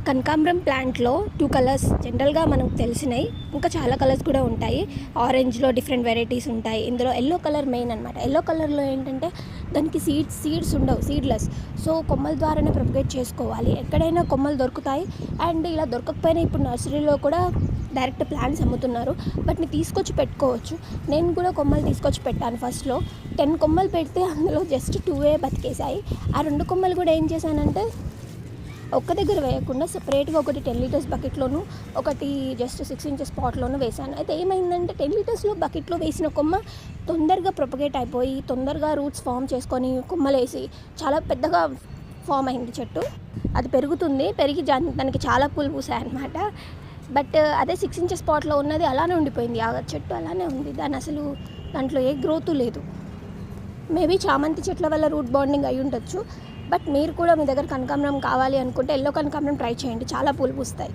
కనకాంబరం ప్లాంట్లో 2 కలర్స్ జనరల్గా మనకు తెలిసినాయి. ఇంకా చాలా కలర్స్ కూడా ఉంటాయి. ఆరెంజ్లో డిఫరెంట్ వెరైటీస్ ఉంటాయి. ఇందులో ఎల్లో కలర్ మెయిన్ అనమాట. ఎల్లో కలర్లో ఏంటంటే దానికి సీడ్స్ ఉండవు, సీడ్లెస్. సో కొమ్మల ద్వారానే ప్రొపగేట్ చేసుకోవాలి. ఎక్కడైనా కొమ్మలు దొరుకుతాయి. అండ్ ఇలా దొరకకపోయినా ఇప్పుడు నర్సరీలో కూడా డైరెక్ట్ ప్లాంట్స్ అమ్ముతున్నారు. వాటిని తీసుకొచ్చి పెట్టుకోవచ్చు. నేను కూడా కొమ్మలు తీసుకొచ్చి పెట్టాను. ఫస్ట్లో 10 కొమ్మలు పెడితే అందులో జస్ట్ 2 బతికేసాయి. ఆ 2 కొమ్మలు కూడా ఏం చేశానంటే ఒక్క దగ్గర వేయకుండా సెపరేట్గా ఒకటి 10 లీటర్స్ బకెట్లోను, ఒకటి జస్ట్ 6 ఇంచెస్ పాట్లోను వేసాను. అయితే ఏమైందంటే 10 లీటర్స్లో బకెట్లో వేసిన కొమ్మ తొందరగా ప్రొపగేట్ అయిపోయి తొందరగా రూట్స్ ఫామ్ చేసుకొని కొమ్మలేసి చాలా పెద్దగా ఫామ్ అయింది చెట్టు. అది పెరిగి దానికి చాలా పూలు పూసాయి అన్నమాట. బట్ అదే 6 ఇంచెస్ పాట్లో ఉన్నది అలానే ఉండిపోయింది. ఆ చెట్టు అలానే ఉంది. దాంట్లో ఏ గ్రోత్ లేదు. మేబీ చామంతి చెట్ల వల్ల రూట్ బాండింగ్ అయి ఉండొచ్చు. బట్ మీరు కూడా మీ దగ్గర కనకాంబరం కావాలి అనుకుంటే ఎల్లో కనకాంబరం ట్రై చేయండి, చాలా పూలు పూస్తాయి.